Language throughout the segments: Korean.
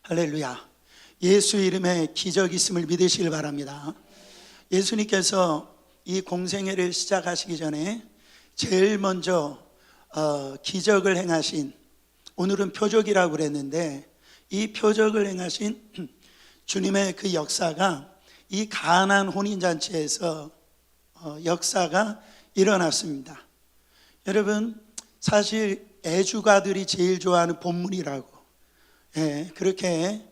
할렐루야. 예수 이름에 기적이 있음을 믿으시길 바랍니다. 예수님께서 이 공생애를 시작하시기 전에 제일 먼저 기적을 행하신, 오늘은 표적이라고 그랬는데, 이 표적을 행하신 주님의 그 역사가 이 가나안 혼인잔치에서 역사가 일어났습니다. 여러분, 사실 애주가들이 제일 좋아하는 본문이라고, 그렇게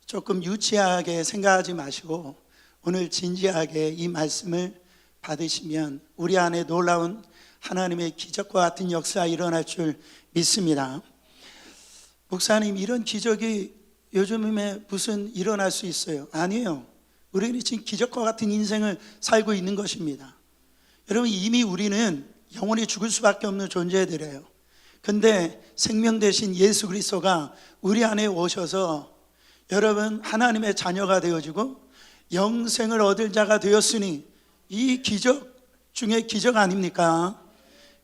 조금 유치하게 생각하지 마시고 오늘 진지하게 이 말씀을 받으시면 우리 안에 놀라운 하나님의 기적과 같은 역사가 일어날 줄 믿습니다. 목사님, 이런 기적이 요즘에 무슨 일어날 수 있어요? 아니에요. 우리는 지금 기적과 같은 인생을 살고 있는 것입니다. 여러분, 이미 우리는 영원히 죽을 수밖에 없는 존재들이에요. 근데 생명 되신 예수 그리스도가 우리 안에 오셔서 여러분 하나님의 자녀가 되어지고 영생을 얻을 자가 되었으니 이 기적 중에 기적 아닙니까?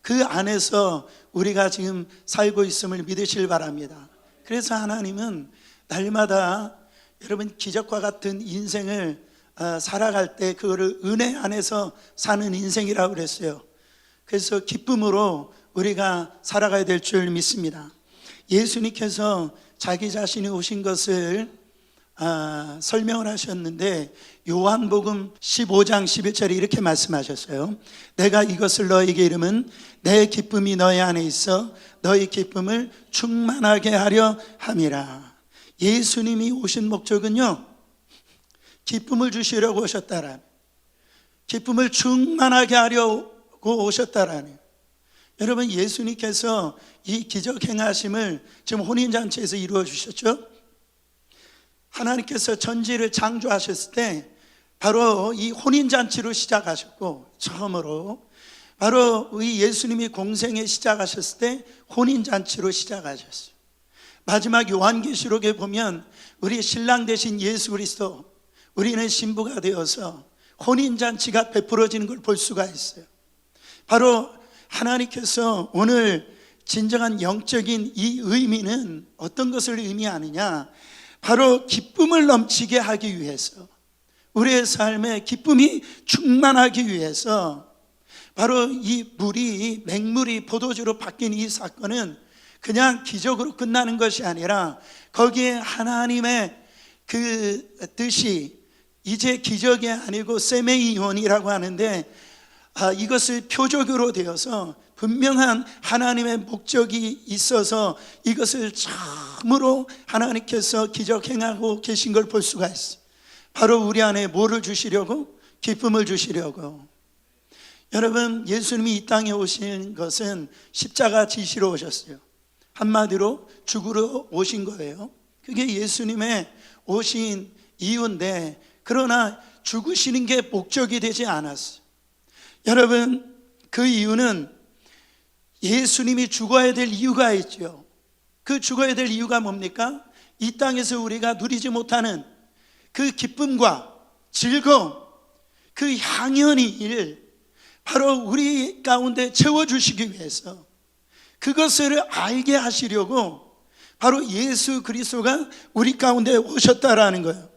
그 안에서 우리가 지금 살고 있음을 믿으시길 바랍니다. 그래서 하나님은 날마다 여러분 기적과 같은 인생을 살아갈 때 그거를 은혜 안에서 사는 인생이라고 그랬어요. 그래서 기쁨으로 우리가 살아가야 될 줄 믿습니다. 예수님께서 자기 자신이 오신 것을 설명을 하셨는데 요한복음 15장 11절에 이렇게 말씀하셨어요. 내가 이것을 너에게 이름은 내 기쁨이 너희 안에 있어 너희 기쁨을 충만하게 하려 함이라. 예수님이 오신 목적은요, 기쁨을 주시려고 오셨다라, 기쁨을 충만하게 하려고 오셨다라는. 여러분, 예수님께서 이 기적 행하심을 지금 혼인잔치에서 이루어 주셨죠. 하나님께서 천지를 창조하셨을 때 바로 이 혼인잔치로 시작하셨고, 처음으로 바로 이 예수님이 공생에 시작하셨을 때 혼인잔치로 시작하셨어요. 마지막 요한계시록에 보면 우리 신랑 되신 예수 그리스도, 우리는 신부가 되어서 혼인잔치가 베풀어지는 걸 볼 수가 있어요. 바로 하나님께서 오늘 진정한 영적인 이 의미는 어떤 것을 의미하느냐, 바로 기쁨을 넘치게 하기 위해서, 우리의 삶에 기쁨이 충만하기 위해서, 바로 이 물이 맹물이 포도주로 바뀐 이 사건은 그냥 기적으로 끝나는 것이 아니라 거기에 하나님의 그 뜻이, 이제 기적이 아니고 세메이온이라고 하는데, 이것을 표적으로 되어서 분명한 하나님의 목적이 있어서 이것을 참으로 하나님께서 기적 행하고 계신 걸 볼 수가 있어요. 바로 우리 안에 뭐를 주시려고? 기쁨을 주시려고. 여러분, 예수님이 이 땅에 오신 것은 십자가 지시로 오셨어요. 한마디로 죽으러 오신 거예요. 그게 예수님의 오신 이유인데, 그러나 죽으시는 게 목적이 되지 않았어요. 여러분, 그 이유는 예수님이 죽어야 될 이유가 있죠. 그 죽어야 될 이유가 뭡니까? 이 땅에서 우리가 누리지 못하는 그 기쁨과 즐거움, 그 향연을 바로 우리 가운데 채워주시기 위해서, 그것을 알게 하시려고 바로 예수 그리스도가 우리 가운데 오셨다라는 거예요.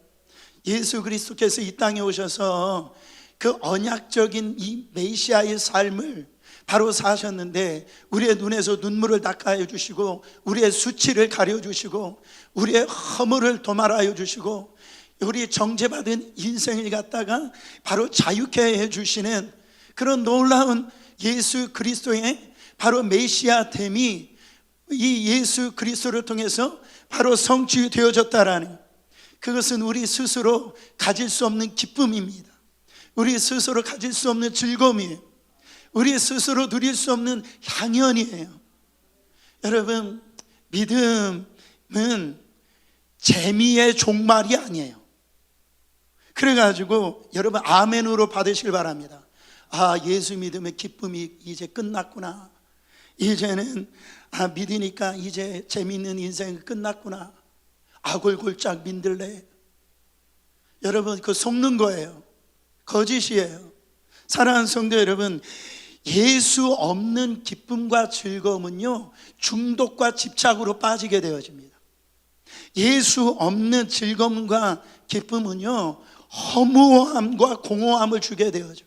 예수 그리스도께서 이 땅에 오셔서 그 언약적인 이 메시아의 삶을 바로 사셨는데, 우리의 눈에서 눈물을 닦아여 주시고, 우리의 수치를 가려 주시고, 우리의 허물을 도말하여 주시고, 우리 정죄받은 인생을 갖다가 바로 자유케 해 주시는 그런 놀라운 예수 그리스도의 바로 메시아됨이 이 예수 그리스도를 통해서 바로 성취되어졌다라는, 그것은 우리 스스로 가질 수 없는 기쁨입니다. 우리 스스로 가질 수 없는 즐거움이에요. 우리 스스로 누릴 수 없는 향연이에요. 여러분, 믿음은 재미의 종말이 아니에요. 그래가지고 여러분 아멘으로 받으시길 바랍니다. 예수 믿음의 기쁨이 이제 끝났구나. 이제는 믿으니까 이제 재미있는 인생이 끝났구나. 아골골짝 민들레. 여러분, 그거 속는 거예요. 거짓이에요. 사랑하는 성도 여러분, 예수 없는 기쁨과 즐거움은요, 중독과 집착으로 빠지게 되어집니다. 예수 없는 즐거움과 기쁨은요, 허무함과 공허함을 주게 되어져.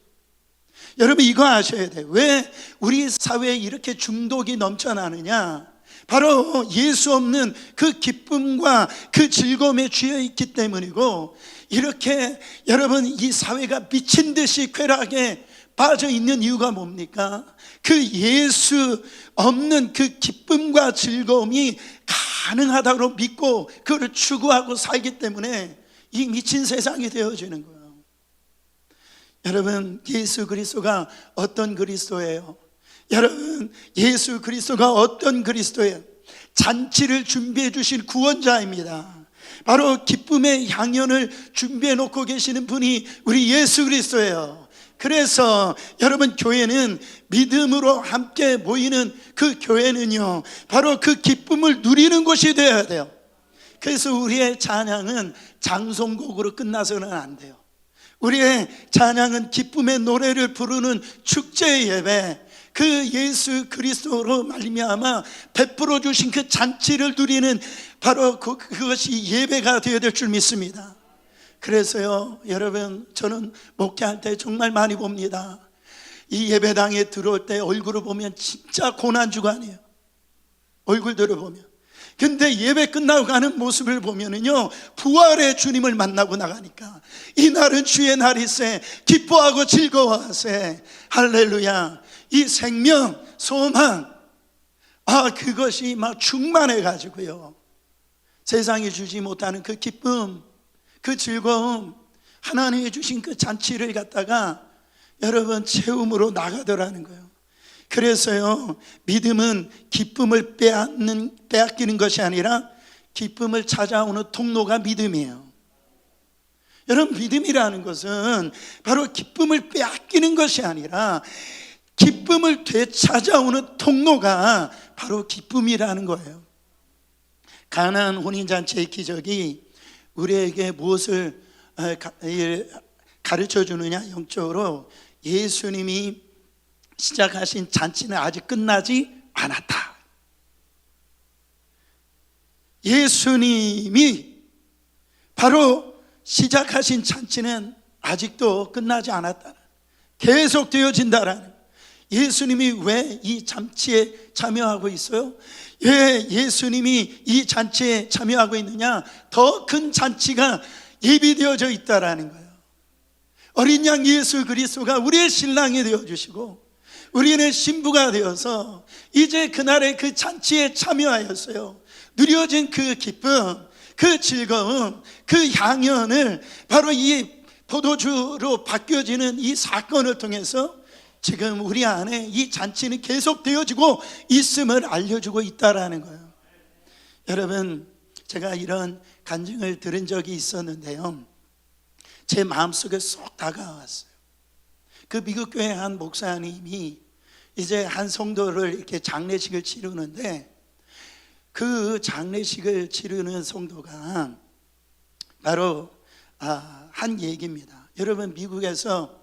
여러분, 이거 아셔야 돼요. 왜 우리 사회에 이렇게 중독이 넘쳐나느냐? 바로 예수 없는 그 기쁨과 그 즐거움에 쥐어 있기 때문이고, 이렇게 여러분 이 사회가 미친 듯이 쾌락에 빠져 있는 이유가 뭡니까? 그 예수 없는 그 기쁨과 즐거움이 가능하다고 믿고 그걸 추구하고 살기 때문에 이 미친 세상이 되어지는 거예요. 여러분, 예수 그리스도가 어떤 그리스도예요? 여러분, 예수 그리스도가 어떤 그리스도예요? 잔치를 준비해 주실 구원자입니다. 바로 기쁨의 향연을 준비해 놓고 계시는 분이 우리 예수 그리스도예요. 그래서 여러분, 교회는 믿음으로 함께 모이는 그 교회는요, 바로 그 기쁨을 누리는 곳이 되어야 돼요. 그래서 우리의 찬양은 장송곡으로 끝나서는 안 돼요. 우리의 찬양은 기쁨의 노래를 부르는 축제의 예배, 그 예수 그리스도로 말미암아 베풀어 주신 그 잔치를 누리는 바로 그것이 예배가 되어야 될 줄 믿습니다. 그래서요, 여러분, 저는 목회할 때 정말 많이 봅니다. 이 예배당에 들어올 때 얼굴을 보면 진짜 고난주간이에요. 얼굴들을 보면. 근데 예배 끝나고 가는 모습을 보면은요, 부활의 주님을 만나고 나가니까 이날은 주의 날이세, 기뻐하고 즐거워하세, 할렐루야. 이 생명, 소망, 그것이 막 충만해 가지고요, 세상이 주지 못하는 그 기쁨, 그 즐거움, 하나님이 주신 그 잔치를 갖다가 여러분 채움으로 나가더라는 거예요. 그래서요, 믿음은 기쁨을 빼앗기는 것이 아니라 기쁨을 찾아오는 통로가 믿음이에요. 여러분, 믿음이라는 것은 바로 기쁨을 빼앗기는 것이 아니라 기쁨을 되찾아오는 통로가 바로 기쁨이라는 거예요. 가나안 혼인잔치의 기적이 우리에게 무엇을 가르쳐 주느냐? 영적으로 예수님이 시작하신 잔치는 아직 끝나지 않았다. 예수님이 바로 시작하신 잔치는 아직도 끝나지 않았다. 계속 되어진다라는. 예수님이 왜 이 잔치에 참여하고 있어요? 왜 예수님이 이 잔치에 참여하고 있느냐? 더 큰 잔치가 예비되어져 있다라는 거예요. 어린 양 예수 그리스도가 우리의 신랑이 되어주시고 우리는 신부가 되어서 이제 그날의 그 잔치에 참여하였어요. 누려진 그 기쁨, 그 즐거움, 그 향연을 바로 이 포도주로 바뀌어지는 이 사건을 통해서 지금 우리 안에 이 잔치는 계속 되어지고 있음을 알려주고 있다라는 거예요. 여러분, 제가 이런 간증을 들은 적이 있었는데요, 제 마음속에 쏙 다가왔어요. 그 미국 교회 한 목사님이 이제 한 성도를 이렇게 장례식을 치르는데, 그 장례식을 치르는 성도가 바로 한 얘기입니다. 여러분, 미국에서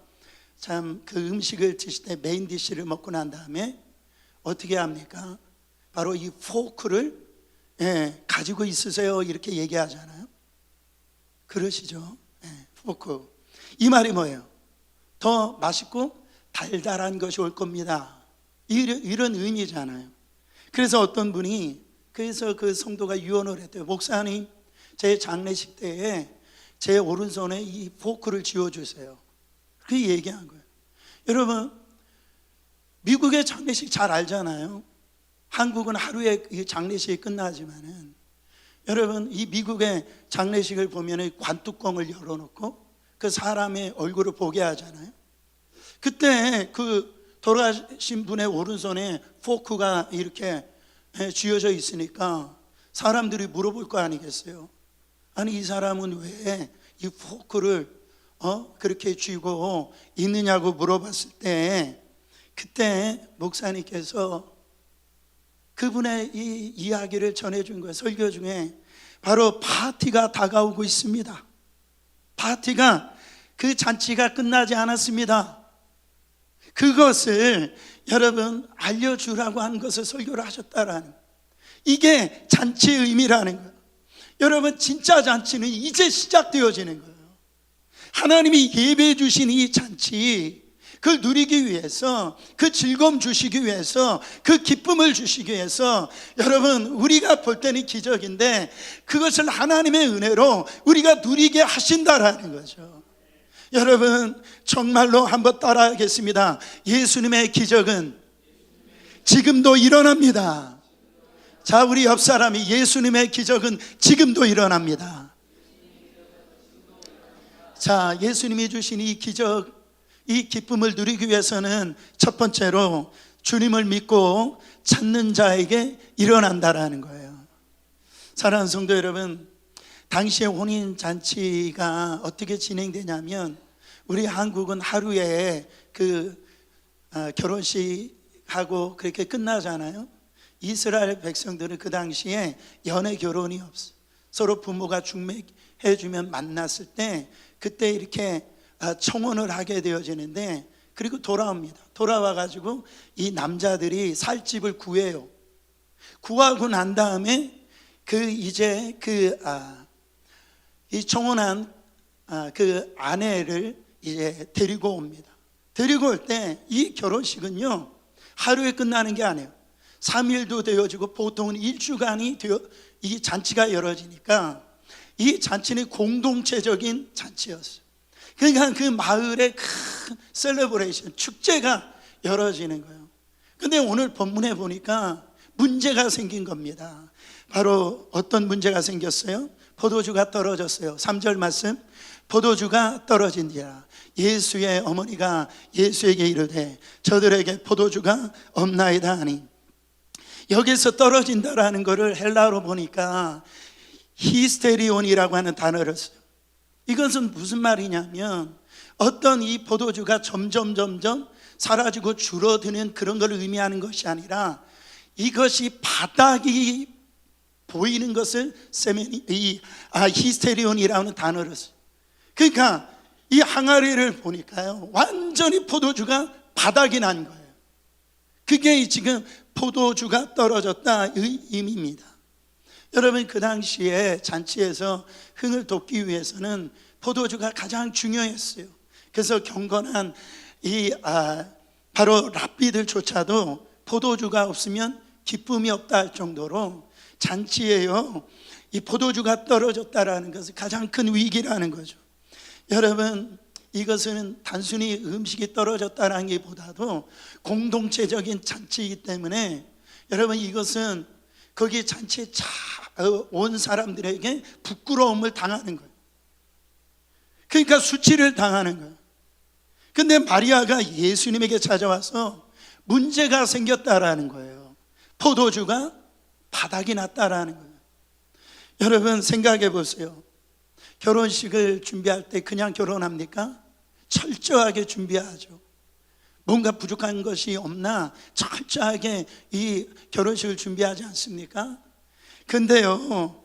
참 그 음식을 드실 때 메인 디시를 먹고 난 다음에 어떻게 합니까? 바로 이 포크를 가지고 있으세요, 이렇게 얘기하잖아요. 그러시죠? 포크. 이 말이 뭐예요? 더 맛있고 달달한 것이 올 겁니다, 이런 의미잖아요. 그래서 어떤 분이, 그래서 그 성도가 유언을 했대요. 목사님, 제 장례식 때에 제 오른손에 이 포크를 쥐어주세요. 그렇게 얘기한 거예요. 여러분, 미국의 장례식 잘 알잖아요. 한국은 하루에 장례식이 끝나지만은, 여러분, 이 미국의 장례식을 보면 관뚜껑을 열어놓고 그 사람의 얼굴을 보게 하잖아요. 그때 그 돌아가신 분의 오른손에 포크가 이렇게 쥐어져 있으니까 사람들이 물어볼 거 아니겠어요? 아니, 이 사람은 왜 이 포크를 그렇게 쥐고 있느냐고 물어봤을 때, 그때 목사님께서 그분의 이 이야기를 전해준 거예요. 설교 중에 바로 파티가 다가오고 있습니다. 파티가, 그 잔치가 끝나지 않았습니다. 그것을 여러분 알려주라고 하는 것을 설교를 하셨다라는 거예요. 이게 잔치의 의미라는 거예요. 여러분 진짜 잔치는 이제 시작되어지는 거예요. 하나님이 예배해 주신 이 잔치, 그걸 누리기 위해서, 그 즐거움 주시기 위해서, 그 기쁨을 주시기 위해서 여러분 우리가 볼 때는 기적인데 그것을 하나님의 은혜로 우리가 누리게 하신다라는 거죠. 여러분 정말로 한번 따라하겠습니다. 예수님의 기적은 지금도 일어납니다. 자, 우리 옆 사람이 예수님의 기적은 지금도 일어납니다. 자, 예수님이 주신 이 기적, 이 기쁨을 누리기 위해서는 첫 번째로 주님을 믿고 찾는 자에게 일어난다라는 거예요. 사랑하는 성도 여러분, 당시의 혼인잔치가 어떻게 진행되냐면 우리 한국은 하루에 결혼식하고 그렇게 끝나잖아요. 이스라엘 백성들은 그 당시에 연애 결혼이 없어. 서로 부모가 중매해주면 만났을 때 그때 이렇게 청혼을 하게 되어지는데, 그리고 돌아옵니다. 돌아와가지고 이 남자들이 살 집을 구해요. 구하고 난 다음에 이 청혼한 그 아내를 이제 데리고 옵니다. 데리고 올 때 이 결혼식은요 하루에 끝나는 게 아니에요. 3일도 되어지고 보통은 일주간이 이 잔치가 열어지니까 이 잔치는 공동체적인 잔치였어요. 그러니까 그 마을에 큰 셀러브레이션, 축제가 열어지는 거예요. 근데 오늘 본문에 보니까 문제가 생긴 겁니다. 바로 어떤 문제가 생겼어요? 포도주가 떨어졌어요. 3절 말씀, 포도주가 떨어진지라 예수의 어머니가 예수에게 이르되 저들에게 포도주가 없나이다 하니, 여기서 떨어진다라는 것을 헬라어로 보니까 히스테리온이라고 하는 단어를 써요. 이것은 무슨 말이냐면 어떤 이 포도주가 점점 사라지고 줄어드는 그런 걸 의미하는 것이 아니라 이것이 바닥이 보이는 것을 히스테리온이라는 단어를 써요. 그러니까 이 항아리를 보니까요 완전히 포도주가 바닥이 난 거예요. 그게 지금 포도주가 떨어졌다의 의미입니다. 여러분 그 당시에 잔치에서 흥을 돋기 위해서는 포도주가 가장 중요했어요. 그래서 경건한 바로 랍비들조차도 포도주가 없으면 기쁨이 없다 할 정도로 잔치에요 이 포도주가 떨어졌다라는 것은 가장 큰 위기라는 거죠. 여러분 이것은 단순히 음식이 떨어졌다는 게 보다도 공동체적인 잔치이기 때문에 여러분 이것은 거기 잔치에 온 사람들에게 부끄러움을 당하는 거예요. 그러니까 수치를 당하는 거예요. 근데 마리아가 예수님에게 찾아와서 문제가 생겼다라는 거예요. 포도주가 바닥이 났다라는 거예요. 여러분 생각해 보세요. 결혼식을 준비할 때 그냥 결혼합니까? 철저하게 준비하죠. 뭔가 부족한 것이 없나 철저하게 이 결혼식을 준비하지 않습니까? 근데요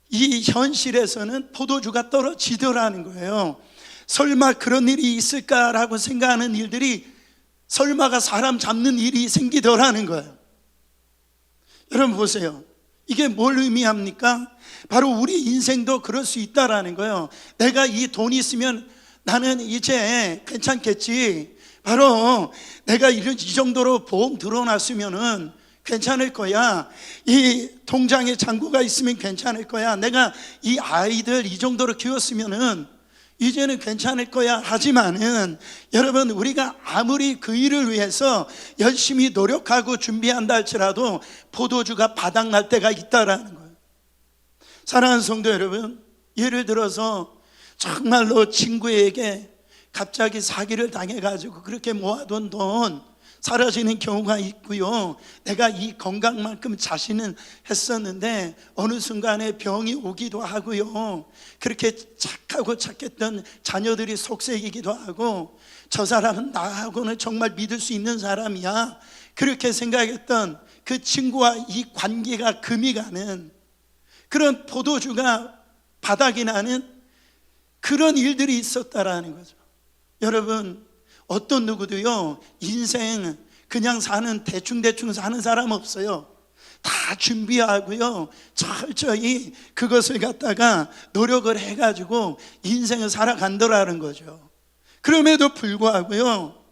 이 현실에서는 포도주가 떨어지더라는 거예요. 설마 그런 일이 있을까라고 생각하는 일들이 설마가 사람 잡는 일이 생기더라는 거예요. 여러분 보세요. 이게 뭘 의미합니까? 바로 우리 인생도 그럴 수 있다라는 거예요. 내가 이 돈이 있으면 나는 이제 괜찮겠지. 바로 내가 이 정도로 보험 들어놨으면은 괜찮을 거야. 이 통장에 잔고가 있으면 괜찮을 거야. 내가 이 아이들 이 정도로 키웠으면은 이제는 괜찮을 거야. 하지만은 여러분 우리가 아무리 그 일을 위해서 열심히 노력하고 준비한다 할지라도 포도주가 바닥날 때가 있다라는 거예요. 사랑하는 성도 여러분, 예를 들어서 정말로 친구에게 갑자기 사기를 당해가지고 그렇게 모아둔 돈 사라지는 경우가 있고요. 내가 이 건강만큼 자신은 했었는데 어느 순간에 병이 오기도 하고요. 그렇게 착하고 착했던 자녀들이 속색이기도 하고 저 사람은 나하고는 정말 믿을 수 있는 사람이야. 그렇게 생각했던 그 친구와 이 관계가 금이 가는 그런 포도주가 바닥이 나는 그런 일들이 있었다라는 거죠. 여러분 어떤 누구도요 인생 그냥 사는 대충 사는 사람 없어요. 다 준비하고요 철저히 그것을 갖다가 노력을 해가지고 인생을 살아간다라는 거죠. 그럼에도 불구하고요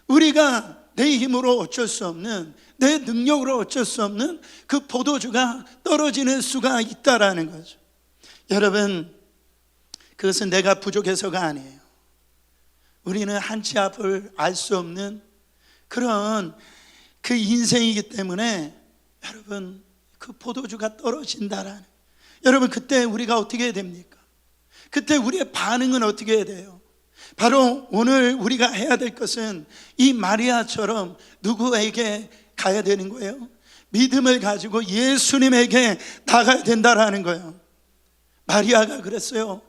우리가 내 힘으로 어쩔 수 없는, 내 능력으로 어쩔 수 없는 그 포도주가 떨어지는 수가 있다라는 거죠. 여러분, 그것은 내가 부족해서가 아니에요. 우리는 한치 앞을 알 수 없는 그런 그 인생이기 때문에 여러분 그 포도주가 떨어진다라는, 여러분 그때 우리가 어떻게 해야 됩니까? 그때 우리의 반응은 어떻게 해야 돼요? 바로 오늘 우리가 해야 될 것은 이 마리아처럼 누구에게 가야 되는 거예요? 믿음을 가지고 예수님에게 나가야 된다라는 거예요. 마리아가 그랬어요.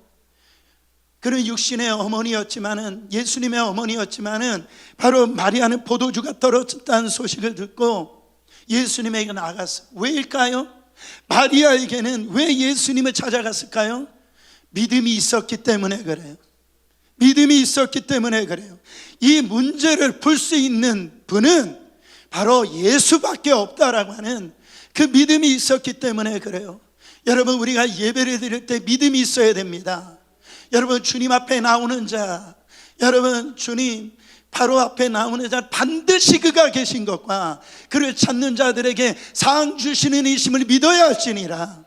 그는 육신의 어머니였지만은, 예수님의 어머니였지만은 바로 마리아는 포도주가 떨어졌다는 소식을 듣고 예수님에게 나갔어요. 왜일까요? 마리아에게는 왜 예수님을 찾아갔을까요? 믿음이 있었기 때문에 그래요. 믿음이 있었기 때문에 그래요. 이 문제를 풀 수 있는 분은 바로 예수밖에 없다라고 하는 그 믿음이 있었기 때문에 그래요. 여러분, 우리가 예배를 드릴 때 믿음이 있어야 됩니다. 여러분, 주님 앞에 나오는 자, 여러분 주님 바로 앞에 나오는 자, 반드시 그가 계신 것과 그를 찾는 자들에게 상 주시는 이심을 믿어야 할지니라.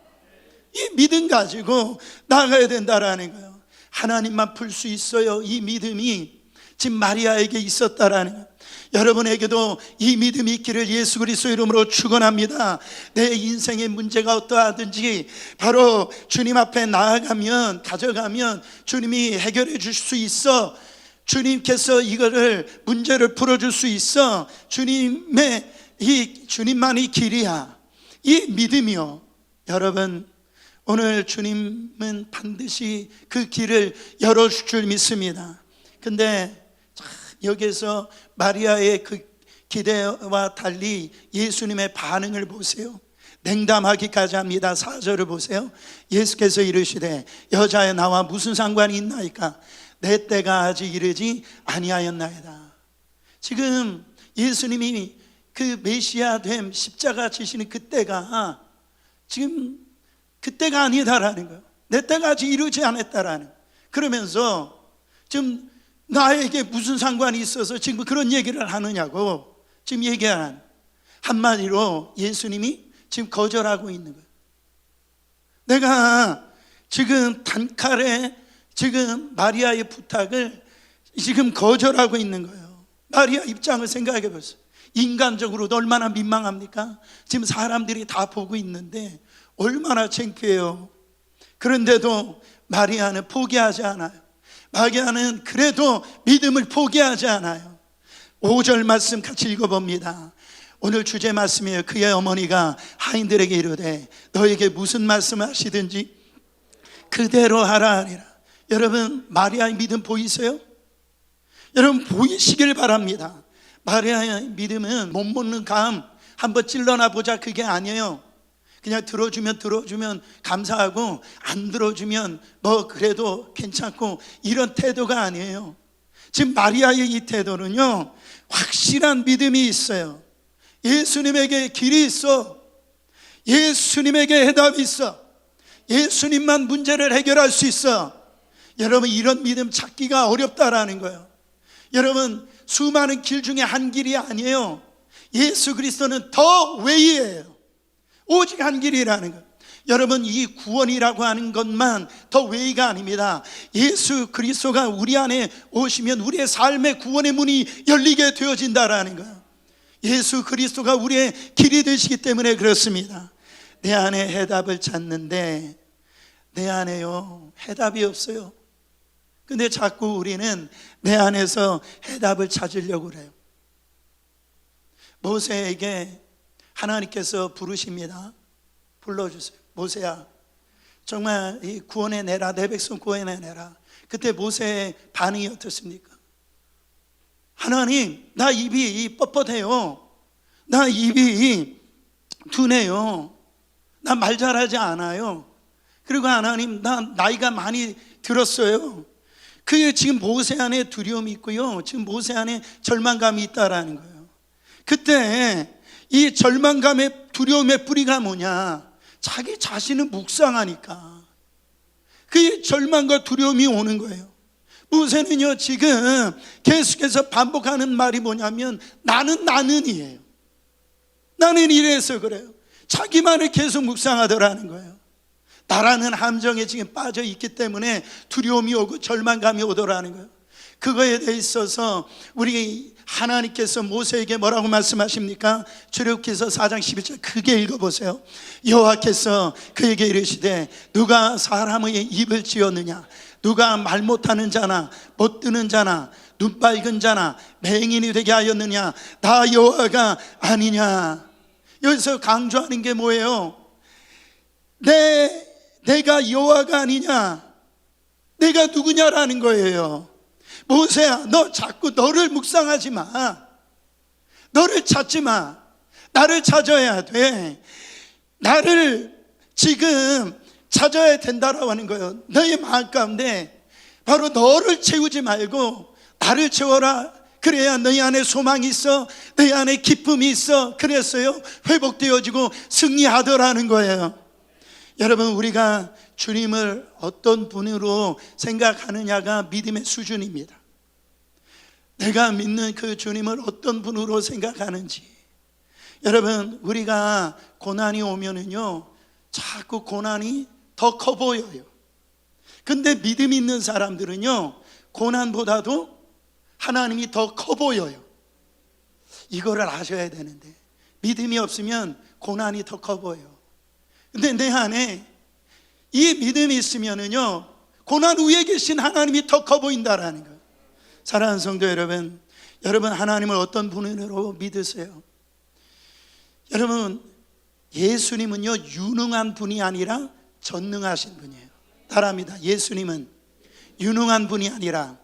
이 믿음 가지고 나가야 된다라는 거예요. 하나님만 풀 수 있어요. 이 믿음이 지금 마리아에게 있었다라는 거예요. 여러분에게도 이 믿음이 있기를 예수 그리스도 이름으로 축원합니다. 내 인생의 문제가 어떠하든지 바로 주님 앞에 나아가면, 가져가면 주님이 해결해 주실 수 있어. 주님께서 이거를 문제를 풀어줄 수 있어. 주님만이 길이야. 이 믿음이요. 여러분, 오늘 주님은 반드시 그 길을 열어줄 줄 믿습니다. 근데 여기서 마리아의 그 기대와 달리 예수님의 반응을 보세요. 냉담하기까지 합니다. 4절을 보세요. 예수께서 이르시되 여자여 나와 무슨 상관이 있나이까? 내 때가 아직 이르지 아니하였나이다. 지금 예수님이 그 메시아 됨, 십자가 지시는 그때가 지금 그때가 아니다라는 거예요. 내 때가 아직 이르지 않았다라는 거예요. 그러면서 지금 나에게 무슨 상관이 있어서 지금 그런 얘기를 하느냐고 지금 얘기하는, 한마디로 예수님이 지금 거절하고 있는 거예요. 내가 지금 단칼에 지금 마리아의 부탁을 지금 거절하고 있는 거예요. 마리아 입장을 생각해 보세요. 인간적으로도 얼마나 민망합니까? 지금 사람들이 다 보고 있는데 얼마나 창피해요. 그런데도 마리아는 포기하지 않아요. 마리아는 그래도 믿음을 포기하지 않아요. 5절 말씀 같이 읽어봅니다. 오늘 주제 말씀이에요. 그의 어머니가 하인들에게 이르되 너에게 무슨 말씀을 하시든지 그대로 하라 하리라. 여러분, 마리아의 믿음 보이세요? 여러분, 보이시길 바랍니다. 마리아의 믿음은 못 먹는 감 한번 찔러나 보자, 그게 아니에요. 그냥 들어주면 감사하고 안 들어주면 뭐 그래도 괜찮고 이런 태도가 아니에요. 지금 마리아의 이 태도는요, 확실한 믿음이 있어요. 예수님에게 길이 있어. 예수님에게 해답이 있어. 예수님만 문제를 해결할 수 있어. 여러분, 이런 믿음 찾기가 어렵다라는 거예요. 여러분, 수많은 길 중에 한 길이 아니에요. 예수 그리스도는 더 웨이예요. 오직 한 길이라는 거예요. 여러분, 이 구원이라고 하는 것만 더 웨이가 아닙니다. 예수 그리스도가 우리 안에 오시면 우리의 삶의 구원의 문이 열리게 되어진다라는 거예요. 예수 그리스도가 우리의 길이 되시기 때문에 그렇습니다. 내 안에 해답을 찾는데 내 안에요 해답이 없어요. 근데 자꾸 우리는 내 안에서 해답을 찾으려고 그래요. 모세에게 하나님께서 부르십니다. 불러주세요. 모세야, 정말 이 구원해내라, 내 백성 구원해내라. 그때 모세의 반응이 어떻습니까? 하나님, 나 입이 뻣뻣해요. 나 입이 둔해요. 나 말 잘하지 않아요. 그리고 하나님, 나 나이가 많이 들었어요. 그게 지금 모세 안에 두려움이 있고요, 지금 모세 안에 절망감이 있다라는 거예요. 그때 이 절망감의 두려움의 뿌리가 뭐냐? 자기 자신을 묵상하니까 그 절망과 두려움이 오는 거예요. 모세는요 지금 계속해서 반복하는 말이 뭐냐면 나는이에요. 나는 이래서 그래요. 자기만을 계속 묵상하더라는 거예요. 나라는 함정에 지금 빠져 있기 때문에 두려움이 오고 절망감이 오더라는 거예요. 그거에 대해 있어서 우리 하나님께서 모세에게 뭐라고 말씀하십니까? 출애굽기서 4장 11절 크게 읽어보세요. 여호와께서 그에게 이르시되 누가 사람의 입을 지었느냐? 누가 말 못하는 자나 못 듣는 자나 눈 빨간 자나 맹인이 되게 하였느냐? 나 여호와가 아니냐? 여기서 강조하는 게 뭐예요? 내가 여호와가 아니냐? 내가 누구냐라는 거예요. 모세야, 너 자꾸 너를 묵상하지 마. 너를 찾지 마. 나를 찾아야 돼. 나를 지금 찾아야 된다라고 하는 거예요. 너의 마음 가운데 바로 너를 채우지 말고 나를 채워라. 그래야 너희 안에 소망이 있어, 너희 안에 기쁨이 있어. 그랬어요 회복되어지고 승리하더라는 거예요. 여러분, 우리가 주님을 어떤 분으로 생각하느냐가 믿음의 수준입니다. 내가 믿는 그 주님을 어떤 분으로 생각하는지. 여러분, 우리가 고난이 오면은요 자꾸 고난이 더 커 보여요. 근데 믿음 있는 사람들은요 고난보다도 하나님이 더 커 보여요. 이거를 아셔야 되는데 믿음이 없으면 고난이 더 커 보여요. 근데 내 안에 이 믿음이 있으면은요 고난 위에 계신 하나님이 더 커 보인다라는 거예요. 사랑하는 성도 여러분, 여러분 하나님을 어떤 분으로 믿으세요? 여러분, 예수님은요 유능한 분이 아니라 전능하신 분이에요. 따라합니다. 예수님은 유능한 분이 아니라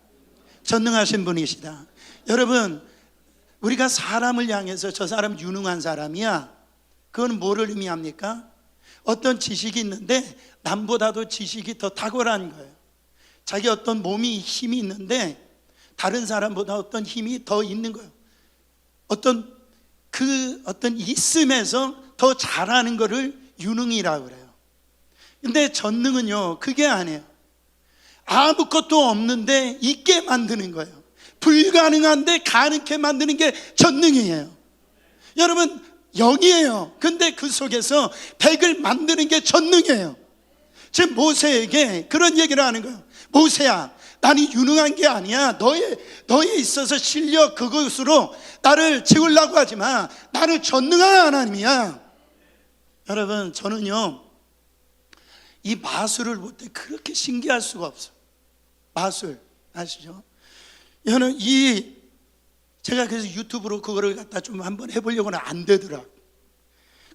전능하신 분이시다. 여러분, 우리가 사람을 향해서 저 사람 유능한 사람이야, 그건 뭐를 의미합니까? 어떤 지식이 있는데 남보다도 지식이 더 탁월한 거예요. 자기 어떤 몸이 힘이 있는데 다른 사람보다 어떤 힘이 더 있는 거예요. 어떤 있음에서 더 잘하는 거를 유능이라고 그래요. 근데 전능은요 그게 아니에요. 아무것도 없는데 있게 만드는 거예요. 불가능한데 가능케 만드는 게 전능이에요. 여러분, 0이에요. 근데 그 속에서 100을 만드는 게 전능이에요. 지금 모세에게 그런 얘기를 하는 거예요. 모세야, 나는 유능한 게 아니야. 너에 있어서 실력 그것으로 나를 채우려고 하지 마. 나는 전능한 하나님이야. 여러분, 저는요 이 마술을 볼 때 그렇게 신기할 수가 없어요. 마술 아시죠? 저는 제가 그래서 유튜브로 그거를 갖다 좀 한번 해보려고는 안 되더라.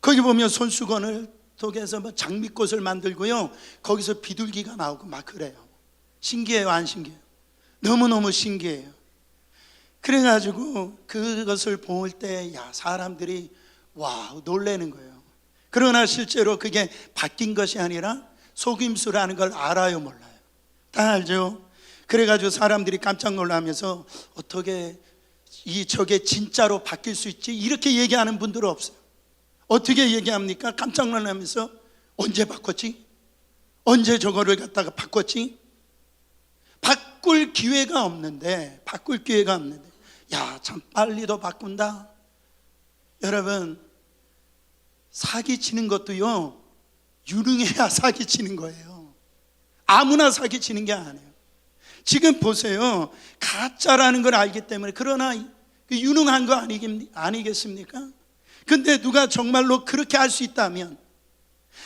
거기 보면 손수건을 속에서 뭐 장미꽃을 만들고요, 거기서 비둘기가 나오고 막 그래요. 신기해요, 안 신기해요? 너무너무 신기해요. 그래가지고 그것을 볼 때 사람들이 와 놀라는 거예요. 그러나 실제로 그게 바뀐 것이 아니라 속임수라는 걸 알아요, 몰라요? 다 알죠? 그래가지고 사람들이 깜짝 놀라면서 어떻게 저게 진짜로 바뀔 수 있지? 이렇게 얘기하는 분들은 없어요. 어떻게 얘기합니까? 깜짝 놀라면서 언제 바꿨지? 언제 저거를 갖다가 바꿨지? 바꿀 기회가 없는데 참 빨리도 바꾼다. 여러분, 사기치는 것도요 유능해야 사기치는 거예요. 아무나 사기치는 게 아니에요. 지금 보세요, 가짜라는 걸 알기 때문에. 그러나 유능한 거 아니겠습니까? 근데 누가 정말로 그렇게 할 수 있다면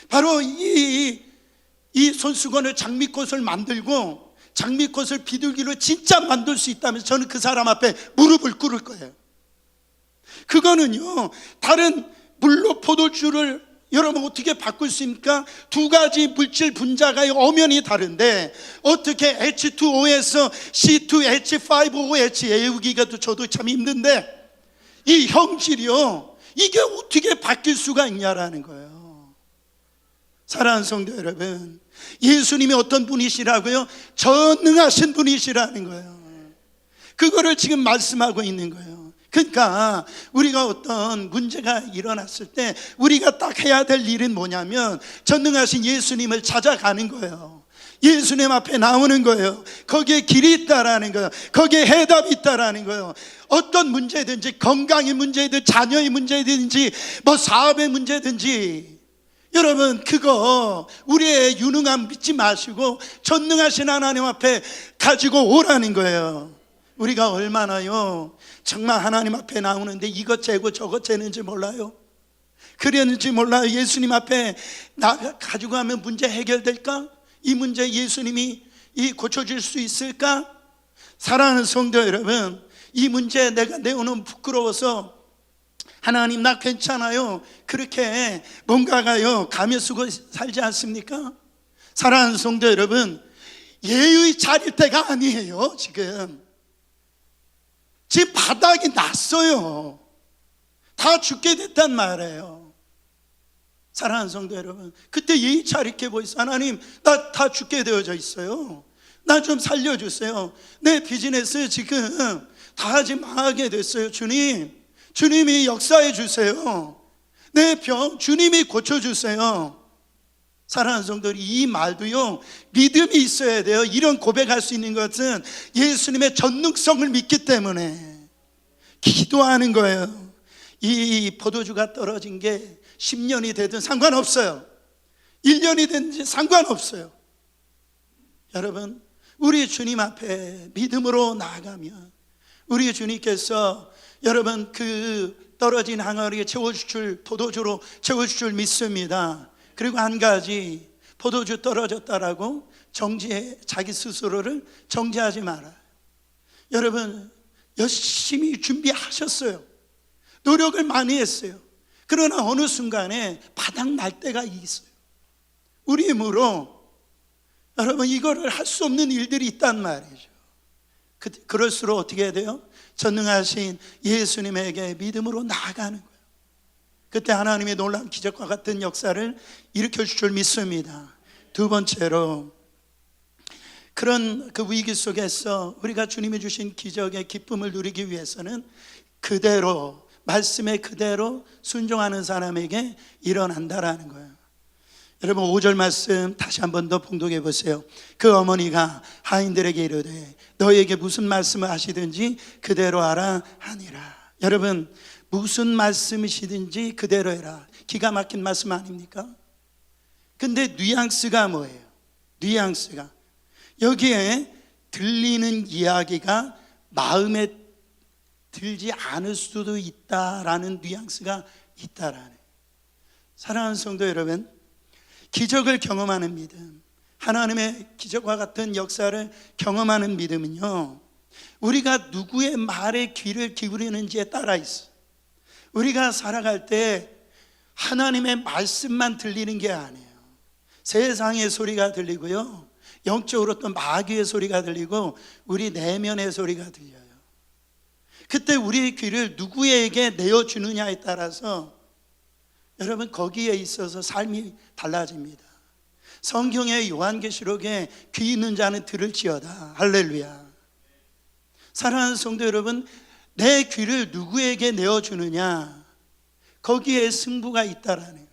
바로 이 손수건을 장미꽃을 만들고 장미꽃을 비둘기로 진짜 만들 수 있다면 저는 그 사람 앞에 무릎을 꿇을 거예요. 그거는요 다른 물로 포도주를 여러분 어떻게 바꿀 수 있습니까? 두 가지 물질 분자가 엄연히 다른데 어떻게 H2O에서 C2H5OH 외우기가 저도 참 힘든데 이 형질이요 이게 어떻게 바뀔 수가 있냐라는 거예요. 사랑하는 성도 여러분, 예수님이 어떤 분이시라고요? 전능하신 분이시라는 거예요. 그거를 지금 말씀하고 있는 거예요. 그러니까 우리가 어떤 문제가 일어났을 때 우리가 딱 해야 될 일은 뭐냐면 전능하신 예수님을 찾아가는 거예요. 예수님 앞에 나오는 거예요. 거기에 길이 있다라는 거예요. 거기에 해답이 있다라는 거예요. 어떤 문제든지, 건강의 문제든 자녀의 문제든지 뭐 사업의 문제든지, 여러분 그거 우리의 유능함 믿지 마시고 전능하신 하나님 앞에 가지고 오라는 거예요. 우리가 얼마나요 정말 하나님 앞에 나오는데 이것 재고 저것 재는지 몰라요. 그랬는지 몰라요. 예수님 앞에 가지고 가면 문제 해결될까? 이 문제 예수님이 고쳐줄 수 있을까? 사랑하는 성도 여러분, 이 문제 내가 내오는 부끄러워서 하나님 나 괜찮아요 그렇게 뭔가가요 가며 쓰고 살지 않습니까? 사랑하는 성도 여러분, 예의 차릴 때가 아니에요. 지금 바닥이 났어요. 다 죽게 됐단 말이에요. 사랑하는 성도 여러분, 그때 예의 차릴 게 뭐 있어? 하나님 나 다 죽게 되어져 있어요. 나 좀 살려주세요. 내 비즈니스 지금 다 지금 망하게 됐어요. 주님이 역사해 주세요. 내 병 주님이 고쳐주세요. 사랑하는 성도들이, 이 말도요 믿음이 있어야 돼요. 이런 고백할 수 있는 것은 예수님의 전능성을 믿기 때문에 기도하는 거예요. 이 포도주가 떨어진 게 10년이 되든 상관없어요. 1년이 되든지 상관없어요. 여러분, 우리 주님 앞에 믿음으로 나아가면 우리 주님께서 여러분 그 떨어진 항아리에 채워줄 줄, 포도주로 채워줄 줄 믿습니다. 그리고 한 가지, 포도주 떨어졌다라고 자기 스스로를 정죄하지 말아요. 여러분 열심히 준비하셨어요. 노력을 많이 했어요. 그러나 어느 순간에 바닥 날 때가 있어요. 우리 힘으로 여러분 이거를 할 수 없는 일들이 있단 말이죠. 그럴수록 어떻게 해야 돼요? 전능하신 예수님에게 믿음으로 나아가는 거예요. 그때 하나님의 놀라운 기적과 같은 역사를 일으켜 줄 줄 믿습니다. 두 번째로, 그런 그 위기 속에서 우리가 주님이 주신 기적의 기쁨을 누리기 위해서는 그대로, 말씀에 그대로 순종하는 사람에게 일어난다라는 거예요. 여러분 5절 말씀 다시 한 번 더 봉독해 보세요. 그 어머니가 하인들에게 이르되 너에게 무슨 말씀을 하시든지 그대로 하라 하니라. 여러분 무슨 말씀이시든지 그대로 해라. 기가 막힌 말씀 아닙니까? 근데 뉘앙스가 뭐예요? 뉘앙스가 여기에 들리는 이야기가 마음에 들지 않을 수도 있다라는 뉘앙스가 있다라는. 사랑하는 성도 여러분, 기적을 경험하는 믿음, 하나님의 기적과 같은 역사를 경험하는 믿음은요 우리가 누구의 말에 귀를 기울이는지에 따라 있어요. 우리가 살아갈 때 하나님의 말씀만 들리는 게 아니에요. 세상의 소리가 들리고요, 영적으로 또 마귀의 소리가 들리고 우리 내면의 소리가 들려요. 그때 우리의 귀를 누구에게 내어주느냐에 따라서 여러분 거기에 있어서 삶이 달라집니다. 성경의 요한계시록에 귀 있는 자는 들을지어다. 할렐루야. 사랑하는 성도 여러분, 내 귀를 누구에게 내어주느냐, 거기에 승부가 있다라는.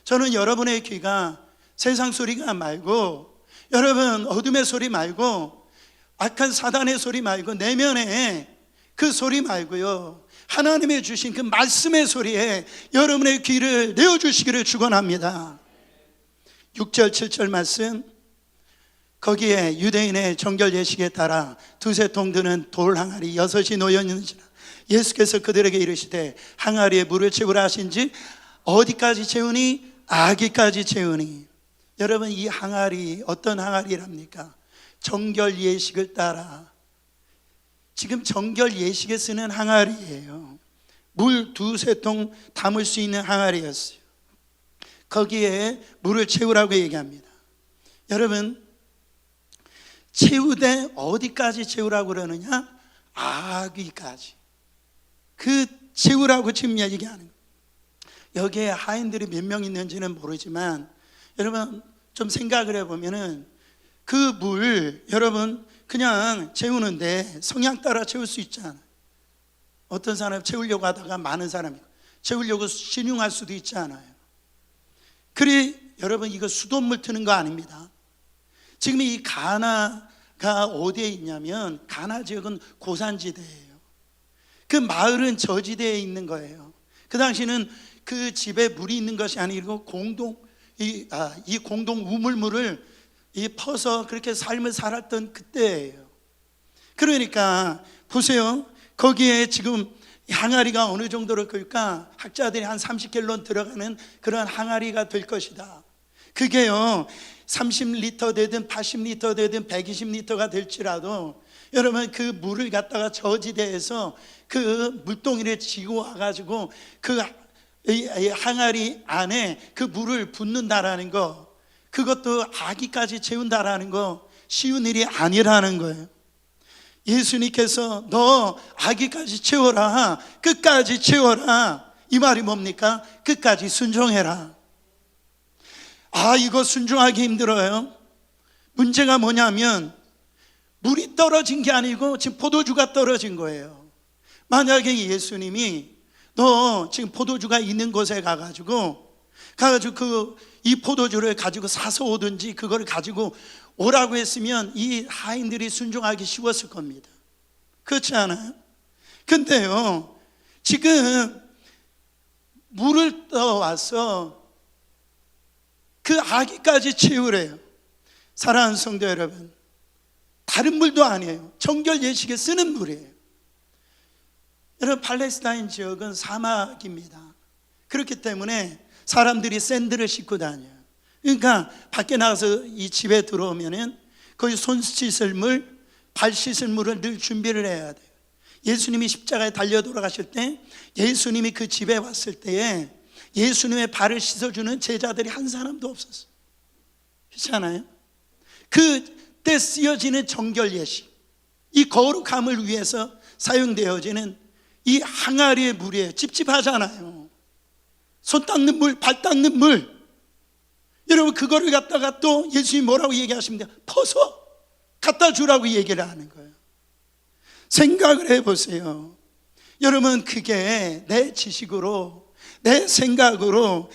저는 여러분의 귀가 세상 소리가 말고, 여러분 어둠의 소리 말고, 악한 사단의 소리 말고, 내면의 그 소리 말고요, 하나님의 주신 그 말씀의 소리에 여러분의 귀를 내어주시기를 축원합니다. 6절 7절 말씀, 거기에 유대인의 정결 예식에 따라 두세 통 드는 돌 항아리 6이 놓여 있는지라 예수께서 그들에게 이르시되 항아리에 물을 채우라 하신지 어디까지 채우니? 아기까지 채우니. 여러분 이 항아리 어떤 항아리랍니까? 정결 예식을 따라, 지금 정결 예식에 쓰는 항아리예요. 물 두세 통 담을 수 있는 항아리였어요. 거기에 물을 채우라고 얘기합니다. 여러분 채우되 어디까지 채우라고 그러느냐? 아귀까지. 그 채우라고 지금 얘기하는 거예요. 여기에 하인들이 몇 명 있는지는 모르지만 여러분 좀 생각을 해보면은 그 물 여러분 그냥 채우는데 성향 따라 채울 수 있잖아요. 어떤 사람 채우려고 하다가 많은 사람이 채우려고 신용할 수도 있잖아요. 그래 여러분 이거 수돗물 트는 거 아닙니다. 지금 이 가나가 어디에 있냐면 가나 지역은 고산지대예요. 그 마을은 저지대에 있는 거예요. 그 당시는 그 집에 물이 있는 것이 아니고 이 공동 우물물을 퍼서 그렇게 삶을 살았던 그때예요. 그러니까 보세요. 거기에 지금 항아리가 어느 정도로 클까? 학자들이 한 30갤론 들어가는 그런 항아리가 될 것이다. 그게요 30리터 되든 80리터 되든 120리터가 될지라도 여러분 그 물을 갖다가 저지대에서 그 물동이를 지고 와가지고 그 항아리 안에 그 물을 붓는다라는 거, 그것도 아기까지 채운다라는 거 쉬운 일이 아니라는 거예요. 예수님께서 너 아기까지 채워라, 끝까지 채워라, 이 말이 뭡니까? 끝까지 순종해라. 이거 순종하기 힘들어요. 문제가 뭐냐면 물이 떨어진 게 아니고 지금 포도주가 떨어진 거예요. 만약에 예수님이 너 지금 포도주가 있는 곳에 가가지고 이 포도주를 가지고 사서 오든지 그걸 가지고 오라고 했으면 이 하인들이 순종하기 쉬웠을 겁니다. 그렇지 않아요? 근데요 지금 물을 떠와서 그 아기까지 채우래요. 사랑하는 성도 여러분, 다른 물도 아니에요. 정결 예식에 쓰는 물이에요. 여러분 팔레스타인 지역은 사막입니다. 그렇기 때문에 사람들이 샌들을 신고 다녀요. 그러니까 밖에 나가서 이 집에 들어오면은 거기 손 씻을 물, 발 씻을 물을 늘 준비를 해야 돼요. 예수님이 십자가에 달려 돌아가실 때 예수님이 그 집에 왔을 때에 예수님의 발을 씻어주는 제자들이 한 사람도 없었어요. 그렇지 않아요? 그때 쓰여지는 정결 예식, 이 거룩함을 위해서 사용되어지는 이 항아리의 물이에요. 찝찝하잖아요. 손 닦는 물, 발 닦는 물. 여러분 그거를 갖다가 또 예수님이 뭐라고 얘기하십니까? 퍼서 갖다 주라고 얘기를 하는 거예요. 생각을 해보세요. 여러분 그게 내 지식으로, 내 생각으로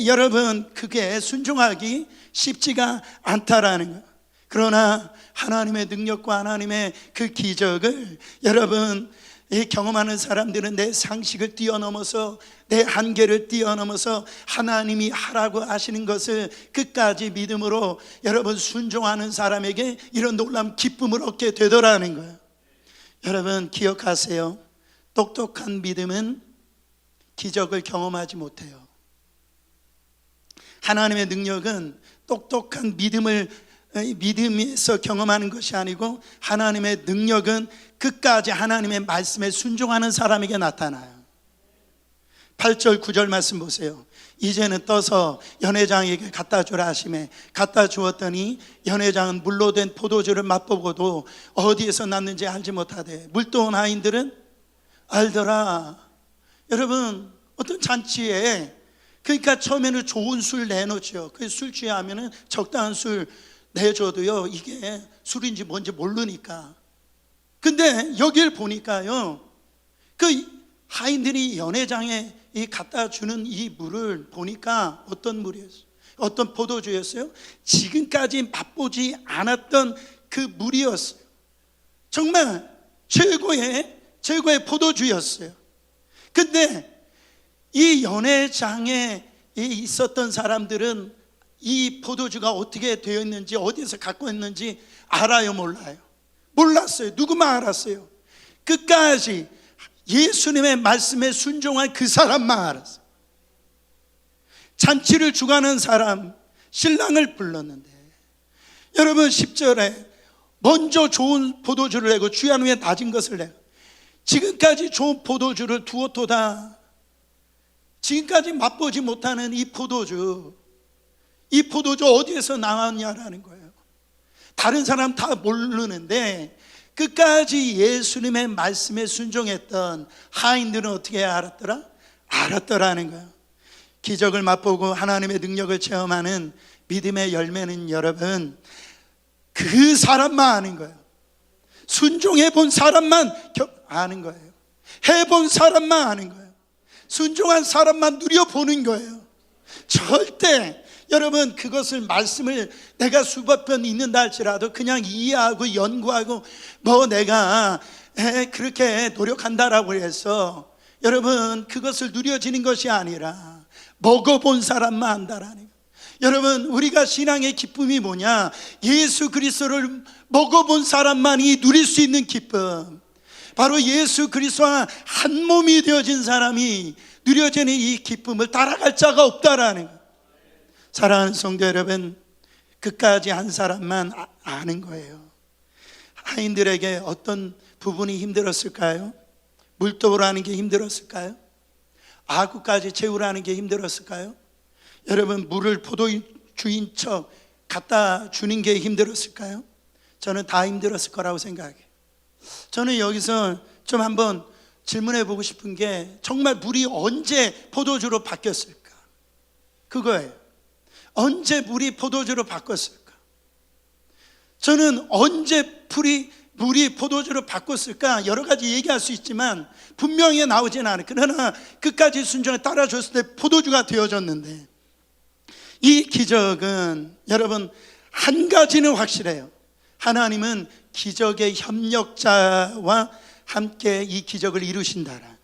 여러분 그게 순종하기 쉽지가 않다라는 거예요. 그러나 하나님의 능력과 하나님의 그 기적을 여러분 경험하는 사람들은 내 상식을 뛰어넘어서, 내 한계를 뛰어넘어서 하나님이 하라고 하시는 것을 끝까지 믿음으로 여러분 순종하는 사람에게 이런 놀라운 기쁨을 얻게 되더라는 거예요. 여러분 기억하세요. 똑똑한 믿음은 기적을 경험하지 못해요. 하나님의 능력은 똑똑한 믿음에서 경험하는 것이 아니고, 하나님의 능력은 끝까지 하나님의 말씀에 순종하는 사람에게 나타나요. 8절 9절 말씀 보세요. 이제는 떠서 연회장에게 갖다 주라 하시매 갖다 주었더니 연회장은 물로 된 포도주를 맛보고도 어디에서 났는지 알지 못하되 물떠온 하인들은 알더라. 여러분 어떤 잔치에 그러니까 처음에는 좋은 술 내놓죠. 그 술 취하면은 적당한 술 내줘도요 이게 술인지 뭔지 모르니까. 근데 여기를 보니까요 그 하인들이 연회장에 갖다 주는 이 물을 보니까 어떤 물이었어요? 어떤 포도주였어요? 지금까지 맛보지 않았던 그 물이었어요. 정말 최고의 포도주였어요. 근데 이 연회장에 있었던 사람들은 이 포도주가 어떻게 되어 있는지, 어디에서 갖고 있는지 알아요, 몰라요? 몰랐어요. 누구만 알았어요? 끝까지 예수님의 말씀에 순종한 그 사람만 알았어요. 잔치를 주관하는 사람, 신랑을 불렀는데 여러분 10절에 먼저 좋은 포도주를 내고 취한 후에 낮은 것을 내고, 지금까지 좋은 포도주를 두었도다. 지금까지 맛보지 못하는 이 포도주 어디에서 나왔냐라는 거예요. 다른 사람 다 모르는데 끝까지 예수님의 말씀에 순종했던 하인들은 어떻게 알았더라? 알았더라는 거예요. 기적을 맛보고 하나님의 능력을 체험하는 믿음의 열매는 여러분 그 사람만 아는 거예요. 순종해 본 사람만 아는 거예요. 해본 사람만 아는 거예요. 순종한 사람만 누려보는 거예요. 절대 여러분 그것을 말씀을 내가 수백 번 읽는다 할지라도 그냥 이해하고 연구하고 뭐 내가 그렇게 노력한다라고 해서 여러분 그것을 누려지는 것이 아니라 먹어본 사람만 안다라는 거예요. 여러분 우리가 신앙의 기쁨이 뭐냐? 예수 그리스도를 먹어본 사람만이 누릴 수 있는 기쁨, 바로 예수 그리스도와 한 몸이 되어진 사람이 누려지는 이 기쁨을 따라갈 자가 없다라는 거예요. 사랑하는 성도 여러분, 끝까지 한 사람만 아는 거예요. 하인들에게 어떤 부분이 힘들었을까요? 물도라는 게 힘들었을까요? 아구까지 채우라는 게 힘들었을까요? 여러분 물을 포도주인 척 갖다 주는 게 힘들었을까요? 저는 다 힘들었을 거라고 생각해요. 저는 여기서 좀 한번 질문해 보고 싶은 게 정말 물이 언제 포도주로 바뀌었을까? 그거예요. 언제 물이 포도주로 바뀌었을까? 저는 언제 물이 포도주로 바꿨을까? 여러 가지 얘기할 수 있지만 분명히 나오진 않아요. 그러나 끝까지 순종에 따라줬을 때 포도주가 되어졌는데, 이 기적은 여러분 한 가지는 확실해요. 하나님은 기적의 협력자와 함께 이 기적을 이루신다라.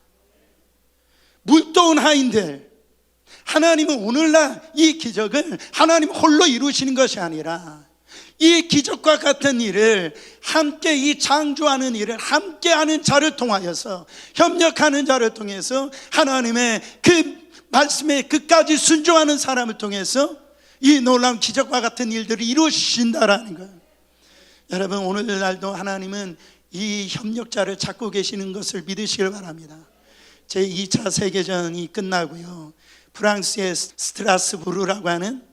물도온 하인들, 하나님은 오늘날 이 기적을 하나님 홀로 이루시는 것이 아니라 이 기적과 같은 일을 함께, 이 창조하는 일을 함께하는 자를 통하여서, 협력하는 자를 통해서, 하나님의 그 말씀에 끝까지 순종하는 사람을 통해서 이 놀라운 기적과 같은 일들을 이루신다라는 거예요. 여러분 오늘날도 하나님은 이 협력자를 찾고 계시는 것을 믿으시길 바랍니다. 제2차 세계전이 끝나고요, 프랑스의 스트라스부르라고 하는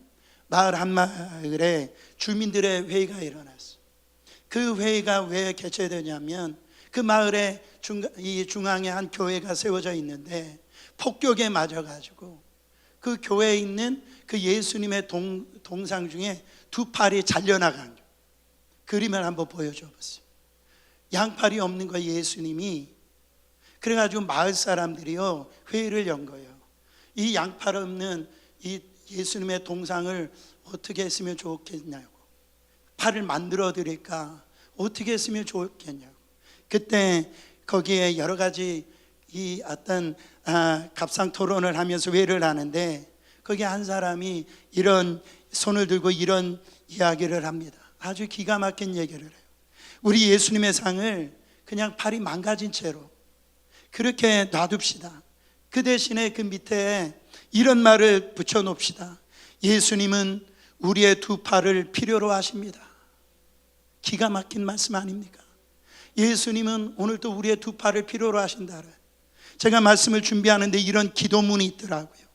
마을 한 마을에 주민들의 회의가 일어났어요. 그 회의가 왜 개최되냐면 그 마을에 중앙에 한 교회가 세워져 있는데 폭격에 맞아가지고 그 교회에 있는 그 예수님의 동상 중에 두 팔이 잘려나간 거예요. 그림을 한번 보여줘 보세요. 양팔이 없는 거예요, 예수님이. 그래가지고 마을 사람들이요 회의를 연 거예요. 이 양팔 없는 이 예수님의 동상을 어떻게 했으면 좋겠냐고, 팔을 만들어 드릴까, 어떻게 했으면 좋겠냐고. 그때 거기에 여러 가지 이 어떤 갑상 토론을 하면서 회의를 하는데, 거기에 한 사람이 이런 손을 들고 이런 이야기를 합니다. 아주 기가 막힌 얘기를 해요. 우리 예수님의 상을 그냥 팔이 망가진 채로 그렇게 놔둡시다. 그 대신에 그 밑에 이런 말을 붙여놓읍시다. 예수님은 우리의 두 팔을 필요로 하십니다. 기가 막힌 말씀 아닙니까? 예수님은 오늘도 우리의 두 팔을 필요로 하신다. 제가 말씀을 준비하는데 이런 기도문이 있더라고요.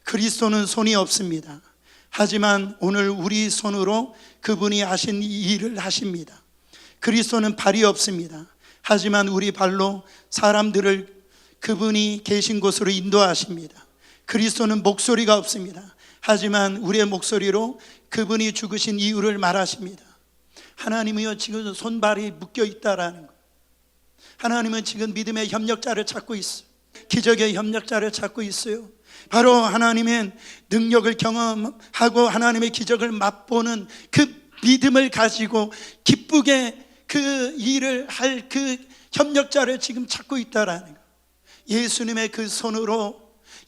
그리스도는 손이 없습니다. 하지만 오늘 우리 손으로 그분이 하신 일을 하십니다. 그리스도는 발이 없습니다. 하지만 우리 발로 사람들을 그분이 계신 곳으로 인도하십니다. 그리스도는 목소리가 없습니다. 하지만 우리의 목소리로 그분이 죽으신 이유를 말하십니다. 하나님이요, 지금 손발이 묶여 있다라는 거. 하나님은 지금 믿음의 협력자를 찾고 있어요. 기적의 협력자를 찾고 있어요. 바로 하나님의 능력을 경험하고 하나님의 기적을 맛보는 그 믿음을 가지고 기쁘게 그 일을 할 그 협력자를 지금 찾고 있다라는 거. 예수님의 그 손으로,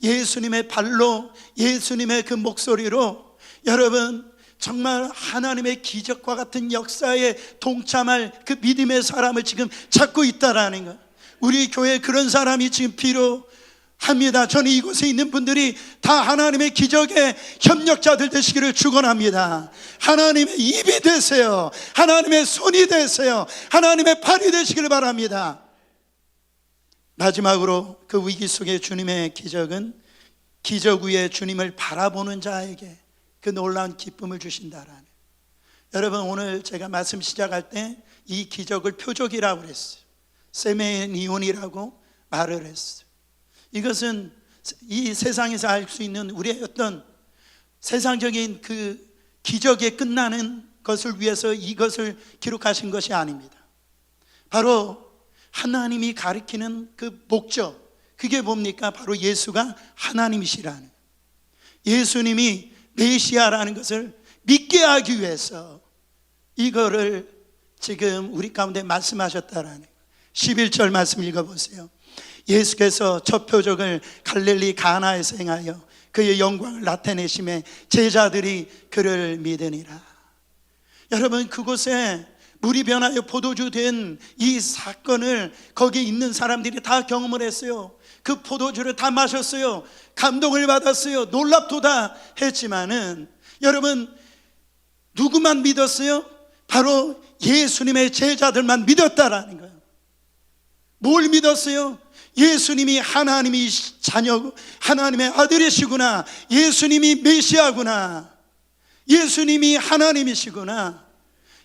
예수님의 발로, 예수님의 그 목소리로 여러분 정말 하나님의 기적과 같은 역사에 동참할 그 믿음의 사람을 지금 찾고 있다라는 거. 우리 교회에 그런 사람이 지금 필요합니다. 저는 이곳에 있는 분들이 다 하나님의 기적의 협력자들 되시기를 축원합니다. 하나님의 입이 되세요. 하나님의 손이 되세요. 하나님의 팔이 되시기를 바랍니다. 마지막으로 그 위기 속에 주님의 기적은 기적 위에 주님을 바라보는 자에게 그 놀라운 기쁨을 주신다라는. 여러분 오늘 제가 말씀 시작할 때 이 기적을 표적이라고 그랬어요. 세메니온이라고 말을 했어요. 이것은 이 세상에서 알 수 있는 우리의 어떤 세상적인 그 기적에 끝나는 것을 위해서 이것을 기록하신 것이 아닙니다. 바로 하나님이 가리키는 그 목적, 그게 뭡니까? 바로 예수가 하나님이시라는, 예수님이 메시아라는 것을 믿게 하기 위해서 이거를 지금 우리 가운데 말씀하셨다라는 11절 말씀 읽어보세요. 예수께서 첫 표적을 갈릴리 가나에서 행하여 그의 영광을 나타내심에 제자들이 그를 믿으니라. 여러분, 그곳에 물이 변하여 포도주 된 이 사건을 거기에 있는 사람들이 다 경험을 했어요. 그 포도주를 다 마셨어요. 감동을 받았어요. 놀랍도다 했지만은 여러분, 누구만 믿었어요? 바로 예수님의 제자들만 믿었다라는 거예요. 뭘 믿었어요? 예수님이 하나님이 자녀, 하나님의 아들이시구나, 예수님이 메시아구나, 예수님이 하나님이시구나.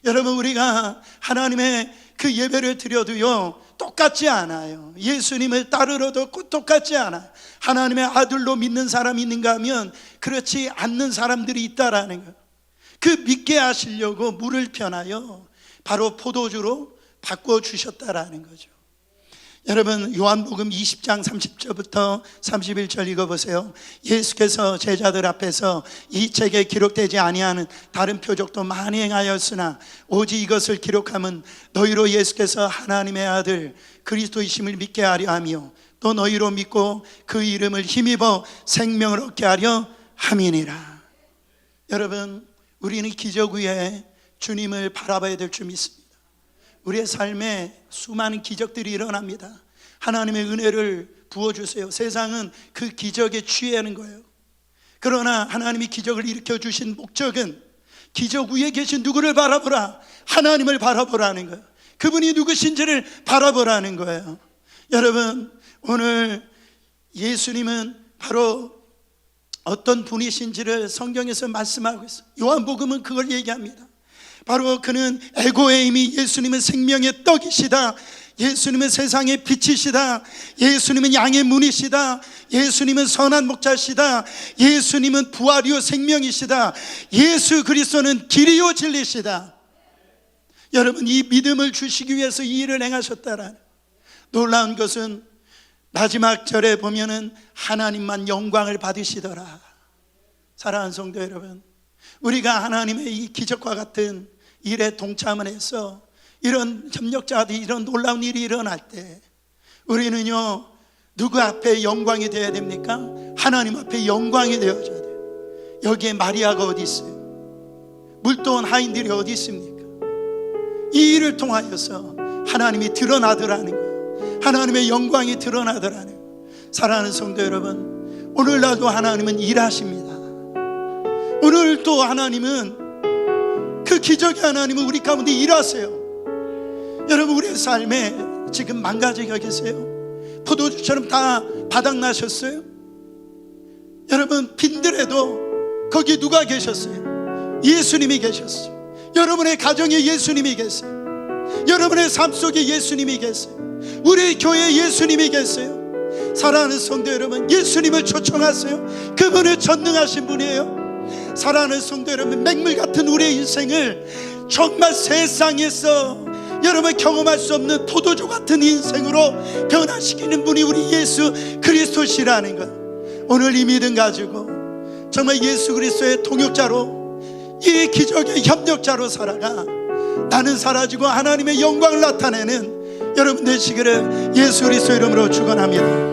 여러분, 우리가 하나님의 그 예배를 드려도요 똑같지 않아요. 예수님을 따르러도 똑같지 않아요. 하나님의 아들로 믿는 사람이 있는가 하면 그렇지 않는 사람들이 있다라는 거예요. 그 믿게 하시려고 물을 편하여 바로 포도주로 바꿔주셨다라는 거죠. 여러분, 요한복음 20장 30절부터 31절 읽어보세요. 예수께서 제자들 앞에서 이 책에 기록되지 아니하는 다른 표적도 많이 행하였으나 오직 이것을 기록함은 너희로 예수께서 하나님의 아들 그리스도이심을 믿게 하려 하며 또 너희로 믿고 그 이름을 힘입어 생명을 얻게 하려 함이니라. 여러분, 우리는 기적 위에 주님을 바라봐야 될 줄 믿습니다. 우리의 삶에 수많은 기적들이 일어납니다. 하나님의 은혜를 부어주세요. 세상은 그 기적에 취하는 거예요. 그러나 하나님이 기적을 일으켜 주신 목적은 기적 위에 계신 누구를 바라보라, 하나님을 바라보라는 거예요. 그분이 누구신지를 바라보라는 거예요. 여러분, 오늘 예수님은 바로 어떤 분이신지를 성경에서 말씀하고 있어요. 요한복음은 그걸 얘기합니다. 바로 그는 에고의 힘이, 예수님은 생명의 떡이시다, 예수님은 세상의 빛이시다, 예수님은 양의 문이시다, 예수님은 선한 목자시다, 예수님은 부활이요 생명이시다, 예수 그리스도는 길이요 진리시다. 여러분, 이 믿음을 주시기 위해서 이 일을 행하셨다라는, 놀라운 것은 마지막 절에 보면은 하나님만 영광을 받으시더라. 사랑하는 성도 여러분, 우리가 하나님의 이 기적과 같은 일에 동참을 해서 이런 협력자들이 이런 놀라운 일이 일어날 때 우리는요 누구 앞에 영광이 되어야 됩니까? 하나님 앞에 영광이 되어져야 돼요. 여기에 마리아가 어디 있어요? 물도원 하인들이 어디 있습니까? 이 일을 통하여서 하나님이 드러나더라는 거예요. 하나님의 영광이 드러나더라는 거예요. 사랑하는 성도 여러분, 오늘날도 하나님은 일하십니다. 오늘 또 하나님은, 그 기적의 하나님은 우리 가운데 일하세요. 여러분, 우리의 삶에 지금 망가지게 계세요? 포도주처럼 다 바닥나셨어요? 여러분, 빈들에도 거기 누가 계셨어요? 예수님이 계셨어요. 여러분의 가정에 예수님이 계세요. 여러분의 삶 속에 예수님이 계세요. 우리 교회에 예수님이 계세요. 사랑하는 성도 여러분, 예수님을 초청하세요. 그분은 전능하신 분이에요. 사랑하는 성도 여러분, 맹물 같은 우리의 인생을 정말 세상에서 여러분 경험할 수 없는 포도주 같은 인생으로 변화시키는 분이 우리 예수 그리스도시라는 것, 오늘 이 믿음 가지고 정말 예수 그리스도의 동역자로, 이 기적의 협력자로 살아가 나는 사라지고 하나님의 영광을 나타내는 여러분 되시기를 예수 그리스도 이름으로 축원합니다.